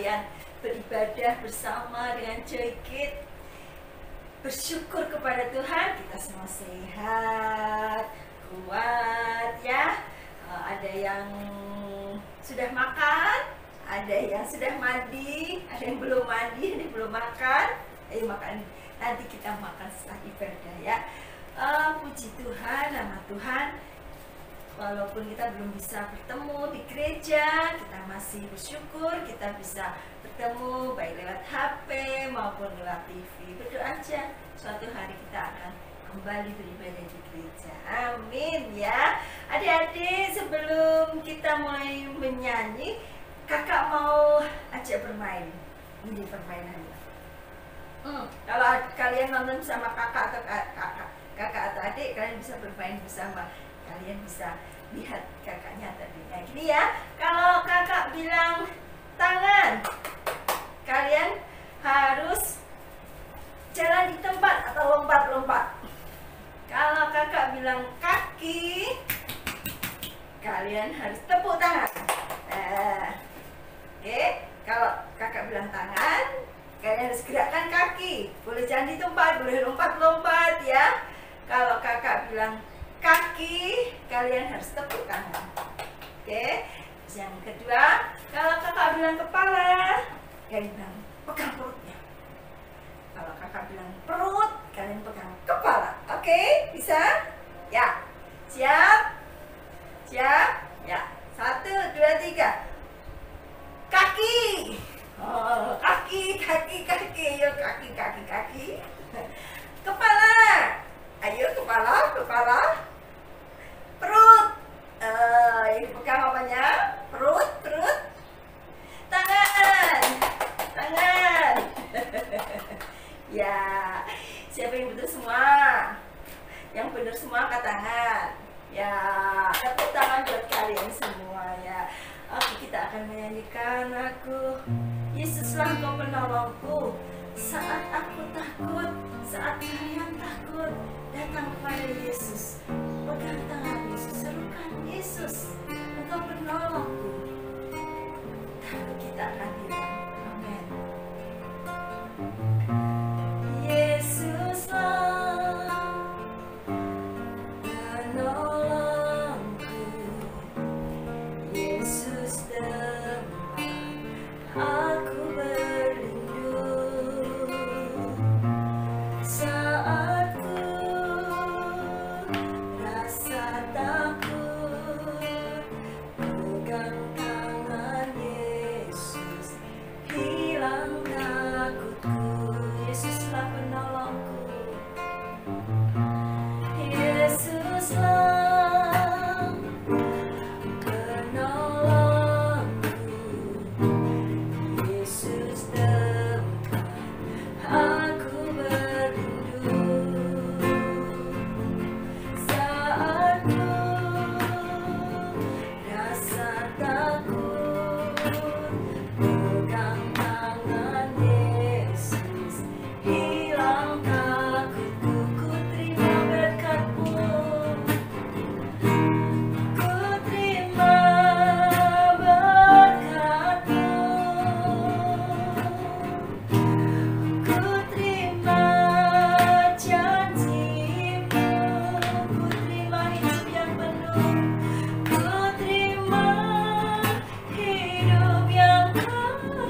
kalian beribadah bersama dengan joget, bersyukur kepada Tuhan, kita semua sehat, kuat ya. Ada yang sudah makan, ada yang sudah mandi, ada yang belum mandi, ada yang belum makan. Ayo makan, nanti kita makan setelah ibadah ya. Puji Tuhan, nama Tuhan. Walaupun kita belum bisa bertemu di gereja, kita masih bersyukur kita bisa bertemu baik lewat HP maupun lewat TV. Berdoa aja, suatu hari kita akan kembali beribadah di gereja. Amin ya. Adik-adik, sebelum kita mulai menyanyi, kakak mau ajak bermain. Ini permainannya. Kalau kalian nonton sama kakak atau adik, kalian bisa bermain bersama. Kalian bisa lihat kakaknya tadi. Nah gini ya, kalau kakak bilang tangan, kalian harus jalan di tempat atau lompat-lompat. Kalau kakak bilang kaki, kalian harus tepuk tangan. Oke, kalau kakak bilang tangan, kalian harus gerakkan kaki. Boleh jalan di tempat, boleh lompat-lompat ya. Kalau kakak bilang kaki, kalian harus tepuk tangan. Oke. Yang kedua, kalau kakak bilang kepala, kalian bilang pegang perutnya. Kalau kakak bilang perut, kalian pegang kepala. Oke, bisa? Ya. Siap? Siap? Ya. 1, 2, 3. Kaki. Oh, kaki. Ayo kaki. Kepala. Ayo kepala. Perut. Ini pegang apanya? Perut. Tangan. Ya, siapa yang betul semua? Yang benar semua angkat tangan. Ya, tepuk tangan buat kalian semua ya. Oke, kita akan menyanyikan lagu Yesuslah Engkau penolongku. Saat aku takut, saat kalian takut, datang kepada Yesus. Pegang tangan Yesus, serukan Yesus, Engkau penolongku. Takut kita akan hilang. Amin. Yesuslah penolongku, Yesus tempat aku berlindung. Saat ku rasa takut, pegang tangan Yesus, hilang takutku. Yesuslah penolongku, Yesuslah penolongku, Yesus tempat aku berlindung. Saat ku rasa takut, pegang tangan Yesus, hilang takutku. Ku terima berkat-Mu, ku terima berkat-Mu, ku terima janji-Mu, ku terima hidup yang penuh, ku terima hidup yang kekal.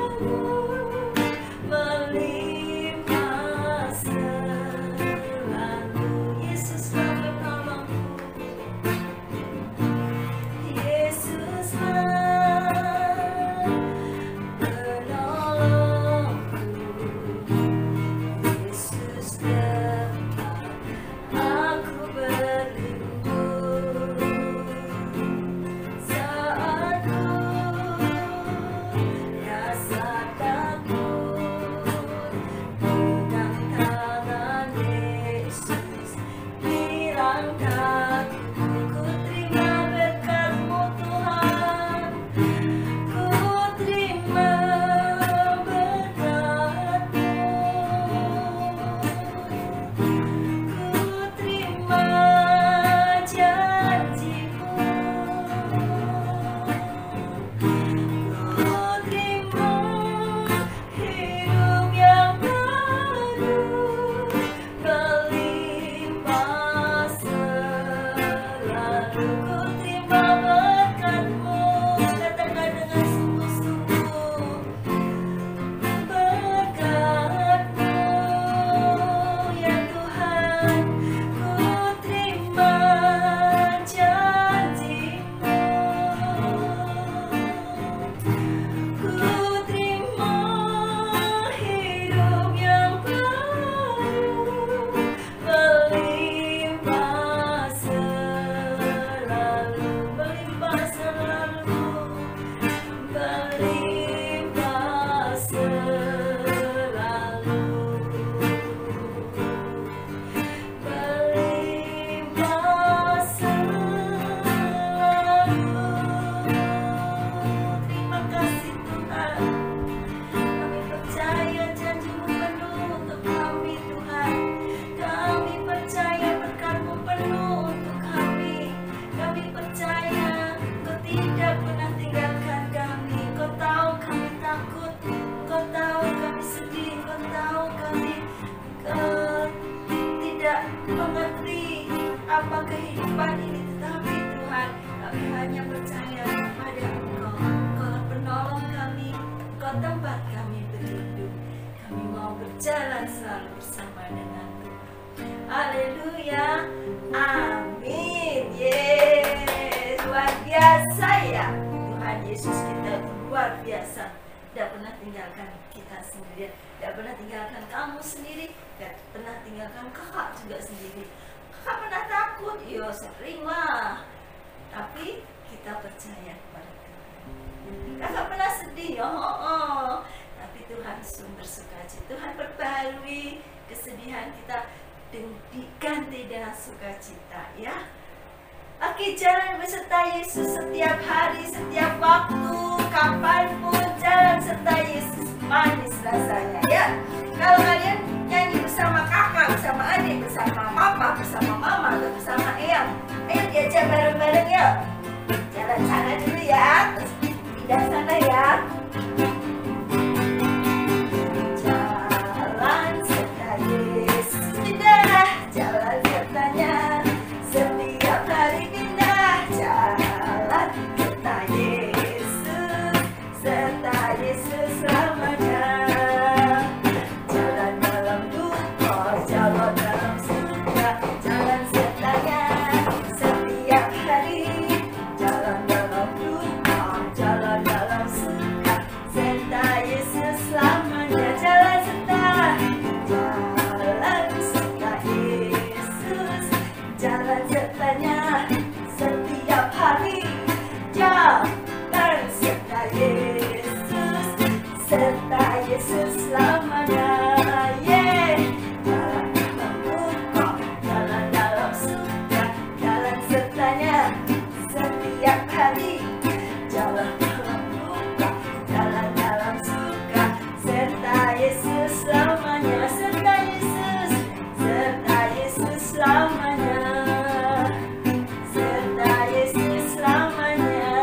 tempat kami berlindung. Kami mau berjalan selalu bersama denganmu. Haleluya, amin. Yes, luar biasa ya. Tuhan Yesus kita luar biasa. Tidak pernah tinggalkan kita sendirian, tidak pernah tinggalkan kamu sendiri, tidak pernah tinggalkan kakak juga sendiri. Kakak pernah takut, yo sering lah, tapi kita percaya kepada Tuhan. Kakak pernah sedih, tapi Tuhan sumber sukacita. Tuhan perbarui kesedihan kita diganti dengan sukacita, ya. Oke, jalan beserta Yesus setiap hari, setiap waktu, kapanpun jalan serta Yesus manis rasanya, ya. Kalau kalian nyanyi bersama kakak, bersama adik, bersama papa, bersama mama, atau bersama eyang, ayo diajak bareng-bareng ya. Jalan sana dulu ya, terus pindah sana ya. Jalan serta Yesus, pindah jalan sertanya. Setiap hari pindah jalan serta Yesus, serta Yesus selamanya. Jalan dalam duka, jalan dalam suka, jalan sertanya. Setiap hari jalan dalam duka, jalan dalam suka, serta Yesus selamanya. Jalan serta Yesus, jalan sertanya. Setiap hari jalan serta Yesus, serta Yesus selamanya. Jalan dalam duka, jalan dalam suka, jalan sertanya. Setiap hari jalan dalam duka, jalan dalam suka, serta Yesus selamanya. Serta Yesus selamanya. Serta Yesus selamanya.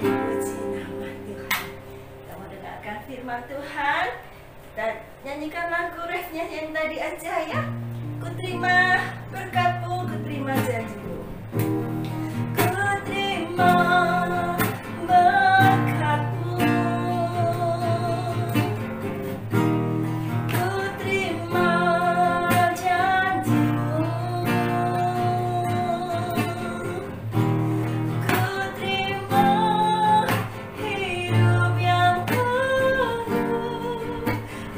Puji nama Tuhan. Kita mau dengarkan firman Tuhan. Kita nyanyikan lagu refnya yang tadi aja ya. Ku terima berkat-Mu, ku terima janji-Mu. Ku terima berkat-Mu. Ku terima janji-Mu. Ku terima hidup yang penuh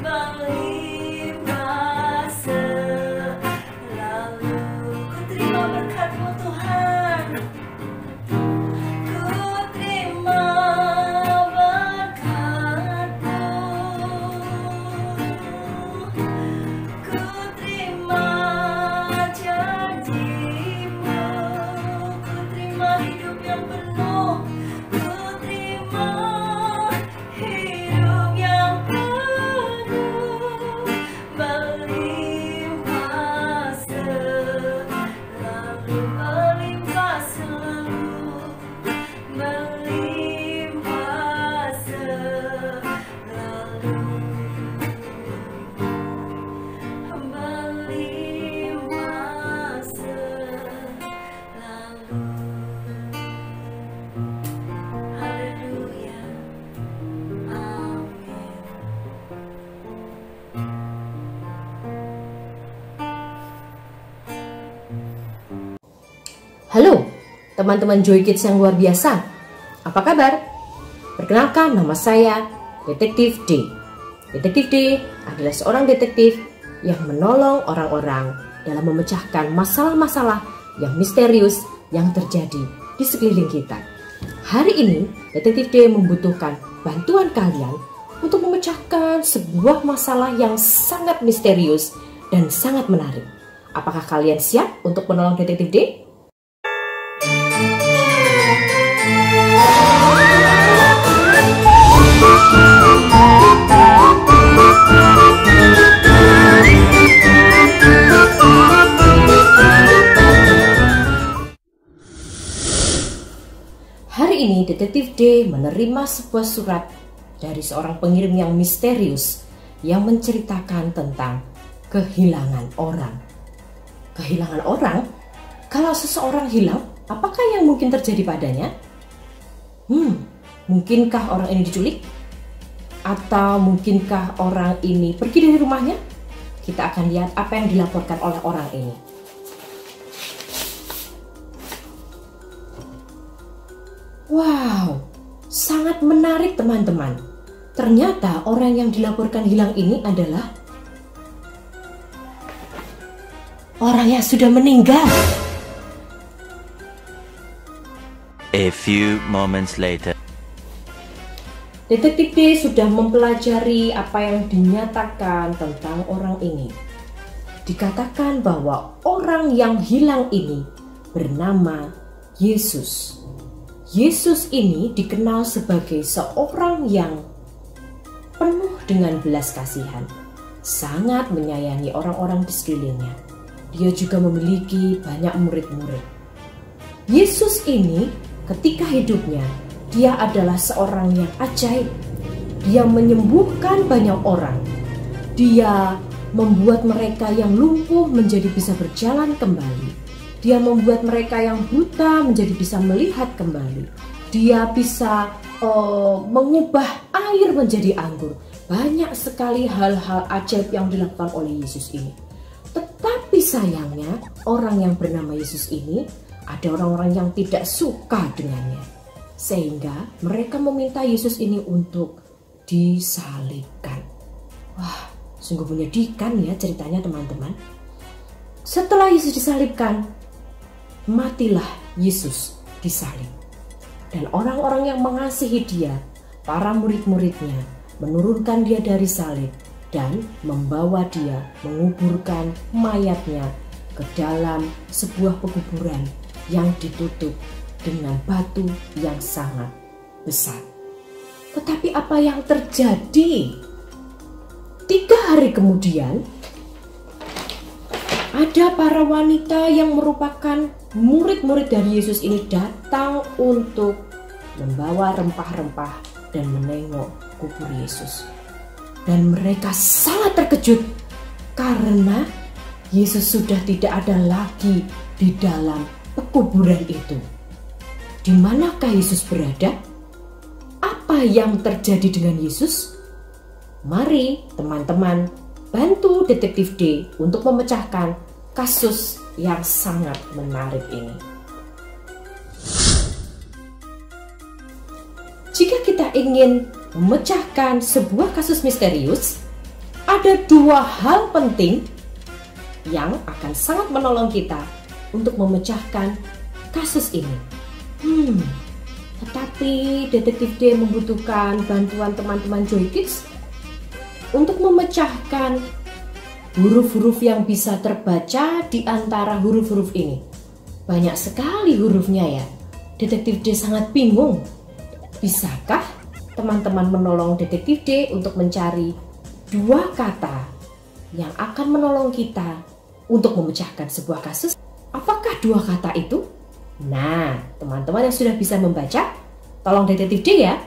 melimpah selalu. Ku terima berkat-Mu Tuhan. Ku terima berkat-Mu. Ku terima janji-Mu. Ku terima hidup yang penuh. Ku terima hidup yang penuh melimpah selalu, melimpah selalu, melimpah selalu, melimpah selalu. Haleluya, amin. Halo, teman-teman Joy Kids yang luar biasa. Apa kabar? Perkenalkan, nama saya Detektif D. Detektif D adalah seorang detektif yang menolong orang-orang dalam memecahkan masalah-masalah yang misterius yang terjadi di sekeliling kita. Hari ini, Detektif D membutuhkan bantuan kalian untuk memecahkan sebuah masalah yang sangat misterius dan sangat menarik. Apakah kalian siap untuk menolong Detektif D? Hari ini Detektif D menerima sebuah surat dari seorang pengirim yang misterius yang menceritakan tentang kehilangan orang. Kehilangan orang? Kalau seseorang hilang, apakah yang mungkin terjadi padanya? Mungkinkah orang ini diculik? Atau mungkinkah orang ini pergi dari rumahnya? Kita akan lihat apa yang dilaporkan oleh orang ini. Wow, sangat menarik teman-teman. Ternyata orang yang dilaporkan hilang ini adalah orang yang sudah meninggal. A few moments later. Detektif D sudah mempelajari apa yang dinyatakan tentang orang ini. Dikatakan bahwa orang yang hilang ini bernama Yesus. Yesus ini dikenal sebagai seorang yang penuh dengan belas kasihan, sangat menyayangi orang-orang di sekelilingnya. Dia juga memiliki banyak murid-murid. Yesus ini ketika hidupnya, dia adalah seorang yang ajaib. Dia menyembuhkan banyak orang. Dia membuat mereka yang lumpuh menjadi bisa berjalan kembali. Dia membuat mereka yang buta menjadi bisa melihat kembali. Dia bisa mengubah air menjadi anggur. Banyak sekali hal-hal ajaib yang dilakukan oleh Yesus ini. Tetapi sayangnya orang yang bernama Yesus ini, ada orang-orang yang tidak suka dengannya. Sehingga mereka meminta Yesus ini untuk disalibkan. Wah, sungguh menyedihkan ya ceritanya teman-teman. Setelah Yesus disalibkan, matilah Yesus disalib. Dan orang-orang yang mengasihi dia, para murid-muridnya, menurunkan dia dari salib dan membawa dia, menguburkan mayatnya ke dalam sebuah pekuburan yang ditutup dengan batu yang sangat besar. Tetapi apa yang terjadi? 3 hari kemudian, ada para wanita yang merupakan murid-murid dari Yesus ini datang untuk membawa rempah-rempah dan menengok kubur Yesus. Dan mereka sangat terkejut karena Yesus sudah tidak ada lagi di dalam pekuburan itu. Di manakah Yesus berada? Apa yang terjadi dengan Yesus? Mari teman-teman bantu Detektif D untuk memecahkan kasus yang sangat menarik ini. Jika kita ingin memecahkan sebuah kasus misterius, ada 2 hal penting yang akan sangat menolong kita untuk memecahkan kasus ini. Tetapi Detektif D membutuhkan bantuan teman-teman Joy Kids untuk memecahkan huruf-huruf yang bisa terbaca di antara huruf-huruf ini. Banyak sekali hurufnya ya. Detektif D sangat bingung. Bisakah teman-teman menolong Detektif D untuk mencari 2 kata yang akan menolong kita untuk memecahkan sebuah kasus? Apakah 2 kata itu? Nah, teman-teman yang sudah bisa membaca, tolong Detektif D ya.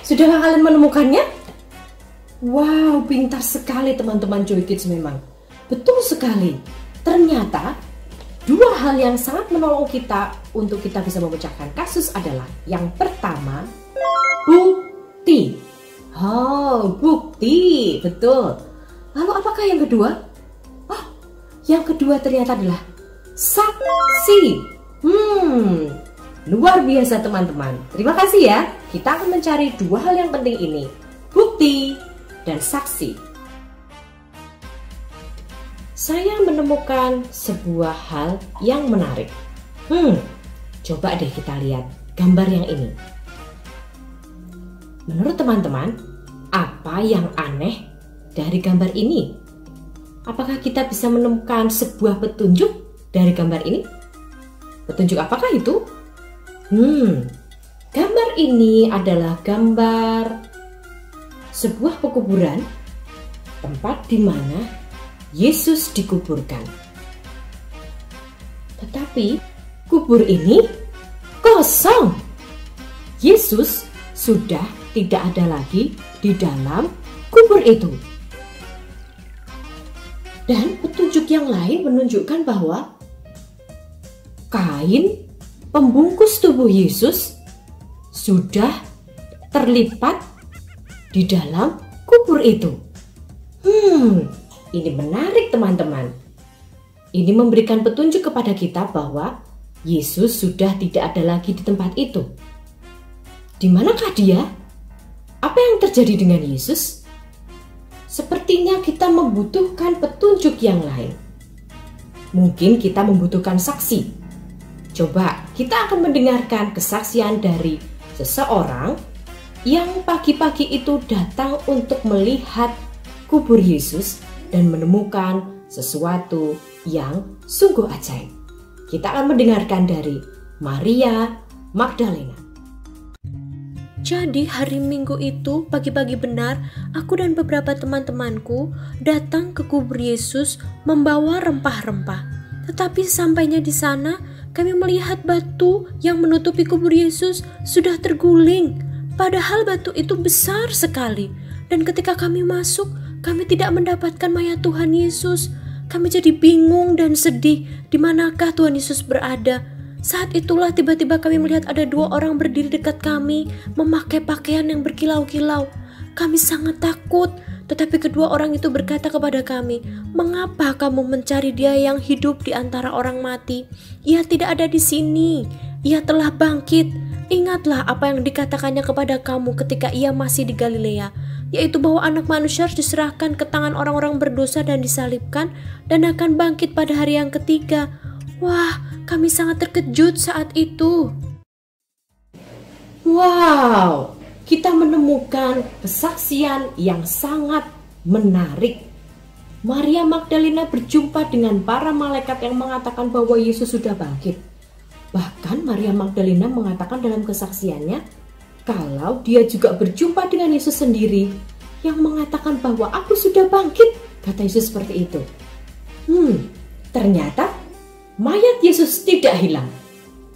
Sudahkah kalian menemukannya? Wow, pintar sekali teman-teman Joy Kids memang. Betul sekali. Ternyata 2 hal yang sangat menolong kita untuk kita bisa memecahkan kasus adalah yang pertama, bukti. Oh, bukti. Betul. Lalu apakah yang kedua? Oh, yang kedua ternyata adalah saksi. Luar biasa teman-teman. Terima kasih ya. Kita akan mencari 2 hal yang penting ini. Bukti dan saksi. Saya menemukan sebuah hal yang menarik. Coba deh kita lihat gambar yang ini. Menurut teman-teman, apa yang aneh dari gambar ini? Apakah kita bisa menemukan sebuah petunjuk dari gambar ini? Petunjuk apakah itu? Gambar ini adalah gambar sebuah pekuburan, tempat di mana Yesus dikuburkan. Tetapi kubur ini kosong. Yesus sudah tidak ada lagi di dalam kubur itu. Dan petunjuk yang lain menunjukkan bahwa kain pembungkus tubuh Yesus sudah terlipat di dalam kubur itu. Ini menarik teman-teman. Ini memberikan petunjuk kepada kita bahwa Yesus sudah tidak ada lagi di tempat itu. Di manakah dia? Apa yang terjadi dengan Yesus? Sepertinya kita membutuhkan petunjuk yang lain. Mungkin kita membutuhkan saksi. Coba kita akan mendengarkan kesaksian dari seseorang yang pagi-pagi itu datang untuk melihat kubur Yesus dan menemukan sesuatu yang sungguh ajaib. Kita akan mendengarkan dari Maria Magdalena. Jadi hari Minggu itu pagi-pagi benar aku dan beberapa teman-temanku datang ke kubur Yesus membawa rempah-rempah. Tetapi sampainya di sana kami melihat batu yang menutupi kubur Yesus sudah terguling. Padahal batu itu besar sekali. Dan ketika kami masuk, kami tidak mendapatkan mayat Tuhan Yesus. Kami jadi bingung dan sedih di manakah Tuhan Yesus berada. Saat itulah tiba-tiba kami melihat ada 2 orang berdiri dekat kami memakai pakaian yang berkilau-kilau. Kami sangat takut, tetapi kedua orang itu berkata kepada kami, "Mengapa kamu mencari Dia yang hidup di antara orang mati? Ia tidak ada di sini. Ia telah bangkit. Ingatlah apa yang dikatakannya kepada kamu ketika Ia masih di Galilea, yaitu bahwa Anak Manusia harus diserahkan ke tangan orang-orang berdosa dan disalibkan dan akan bangkit pada hari yang ketiga." Wah, kami sangat terkejut saat itu. Wow, kita menemukan kesaksian yang sangat menarik. Maria Magdalena berjumpa dengan para malaikat yang mengatakan bahwa Yesus sudah bangkit. Bahkan Maria Magdalena mengatakan dalam kesaksiannya kalau dia juga berjumpa dengan Yesus sendiri yang mengatakan bahwa aku sudah bangkit, kata Yesus seperti itu. Ternyata mayat Yesus tidak hilang.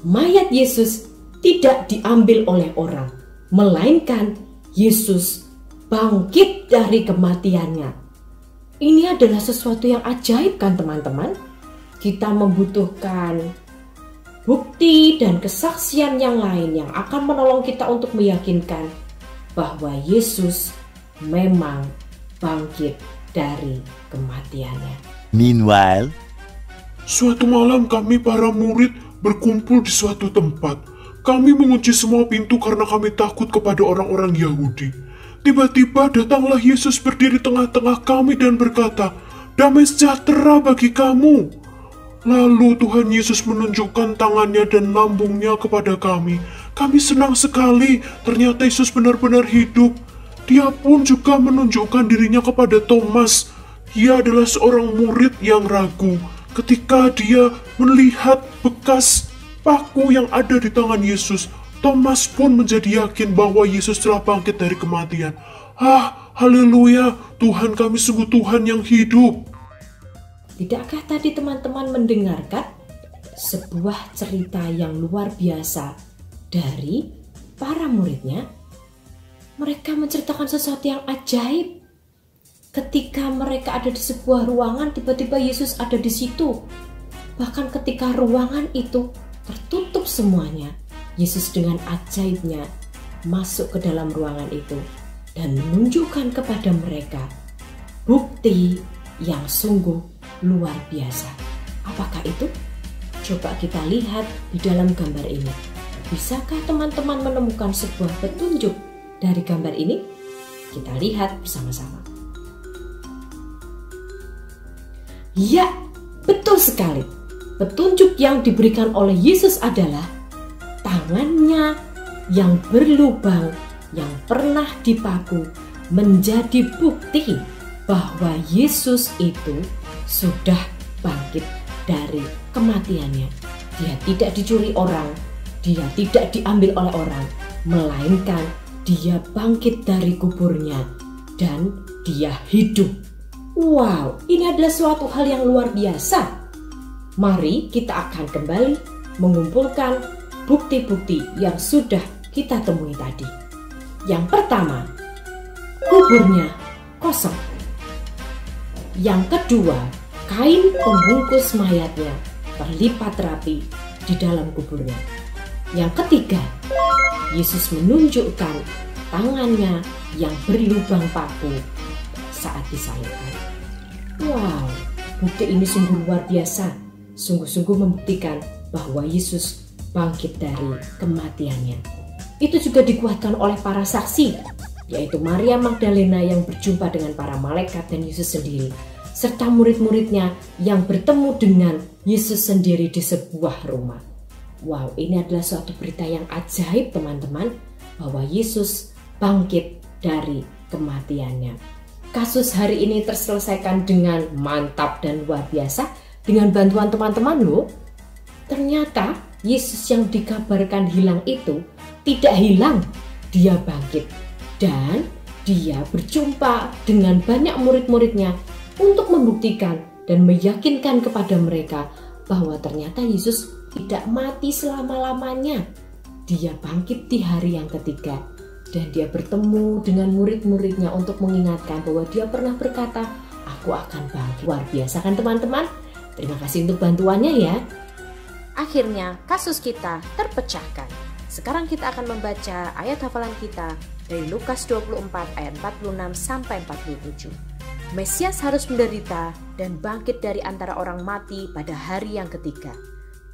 Mayat Yesus tidak diambil oleh orang, melainkan Yesus bangkit dari kematiannya. Ini adalah sesuatu yang ajaib kan teman-teman? Kita membutuhkan bukti dan kesaksian yang lain yang akan menolong kita untuk meyakinkan bahwa Yesus memang bangkit dari kematiannya. Meanwhile, suatu malam kami para murid berkumpul di suatu tempat. Kami mengunci semua pintu karena kami takut kepada orang-orang Yahudi. Tiba-tiba datanglah Yesus berdiri tengah-tengah kami dan berkata, "Damai sejahtera bagi kamu." Lalu Tuhan Yesus menunjukkan tangannya dan lambungnya kepada kami. Kami senang sekali, ternyata Yesus benar-benar hidup. Dia pun juga menunjukkan dirinya kepada Thomas. Dia adalah seorang murid yang ragu. Ketika dia melihat bekas paku yang ada di tangan Yesus, Thomas pun menjadi yakin bahwa Yesus telah bangkit dari kematian. Haleluya, Tuhan kami sungguh Tuhan yang hidup. Tidakkah tadi teman-teman mendengarkan sebuah cerita yang luar biasa dari para muridnya? Mereka menceritakan sesuatu yang ajaib. Ketika mereka ada di sebuah ruangan, tiba-tiba Yesus ada di situ. Bahkan ketika ruangan itu tertutup semuanya, Yesus dengan ajaibnya masuk ke dalam ruangan itu dan menunjukkan kepada mereka bukti yang sungguh luar biasa. Apakah itu? Coba kita lihat di dalam gambar ini. Bisakah teman-teman menemukan sebuah petunjuk dari gambar ini? Kita lihat bersama-sama. Ya, betul sekali. Petunjuk yang diberikan oleh Yesus adalah tangannya yang berlubang yang pernah dipaku menjadi bukti bahwa Yesus itu sudah bangkit dari kematiannya. Dia tidak dicuri orang, dia tidak diambil oleh orang, melainkan dia bangkit dari kuburnya dan dia hidup. Wow, ini adalah suatu hal yang luar biasa. Mari kita akan kembali mengumpulkan bukti-bukti yang sudah kita temui tadi. Yang pertama, kuburnya kosong. Yang kedua, kain pembungkus mayatnya terlipat rapi di dalam kuburnya. Yang ketiga, Yesus menunjukkan tangannya yang berlubang paku saat disalibkan. Wow, bukti ini sungguh luar biasa. Sungguh-sungguh membuktikan bahwa Yesus bangkit dari kematiannya. Itu juga dikuatkan oleh para saksi, yaitu Maria Magdalena yang berjumpa dengan para malaikat dan Yesus sendiri, serta murid-muridnya yang bertemu dengan Yesus sendiri di sebuah rumah. Wow, ini adalah suatu berita yang ajaib teman-teman, bahwa Yesus bangkit dari kematiannya. Kasus hari ini terselesaikan dengan mantap dan luar biasa dengan bantuan teman-teman loh. Ternyata Yesus yang dikabarkan hilang itu tidak hilang, dia bangkit. Dan dia berjumpa dengan banyak murid-muridnya untuk membuktikan dan meyakinkan kepada mereka bahwa ternyata Yesus tidak mati selama-lamanya. Dia bangkit di hari yang ketiga dan dia bertemu dengan murid-muridnya untuk mengingatkan bahwa dia pernah berkata, "Aku akan bangkit." Luar biasa kan teman-teman? Terima kasih untuk bantuannya ya. Akhirnya kasus kita terpecahkan. Sekarang kita akan membaca ayat hafalan kita dari Lukas 24 ayat 46 sampai 47. Mesias harus menderita dan bangkit dari antara orang mati pada hari yang ketiga.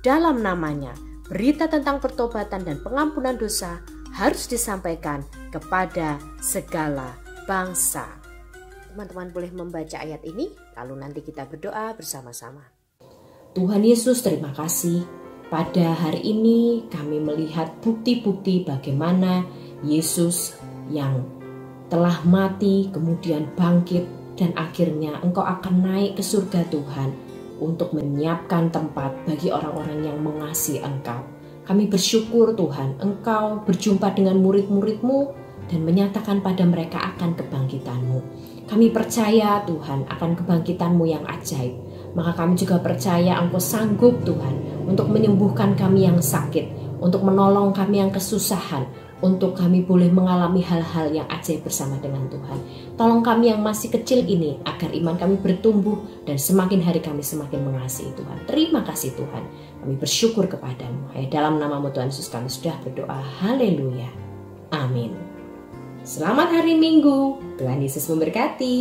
Dalam namanya, berita tentang pertobatan dan pengampunan dosa harus disampaikan kepada segala bangsa. Teman-teman boleh membaca ayat ini, lalu nanti kita berdoa bersama-sama. Tuhan Yesus, terima kasih. Pada hari ini kami melihat bukti-bukti bagaimana Yesus yang telah mati kemudian bangkit dan akhirnya Engkau akan naik ke surga Tuhan untuk menyiapkan tempat bagi orang-orang yang mengasihi Engkau. Kami bersyukur Tuhan, Engkau berjumpa dengan murid-murid-Mu dan menyatakan pada mereka akan kebangkitan-Mu. Kami percaya Tuhan akan kebangkitan-Mu yang ajaib. Maka kami juga percaya Engkau sanggup Tuhan untuk menyembuhkan kami yang sakit, untuk menolong kami yang kesusahan, untuk kami boleh mengalami hal-hal yang ajaib bersama dengan Tuhan. Tolong kami yang masih kecil ini agar iman kami bertumbuh dan semakin hari kami semakin mengasihi Tuhan. Terima kasih Tuhan. Kami bersyukur kepadamu. Dalam nama-Mu Tuhan Yesus kami sudah berdoa. Haleluya. Amin. Selamat hari Minggu. Tuhan Yesus memberkati.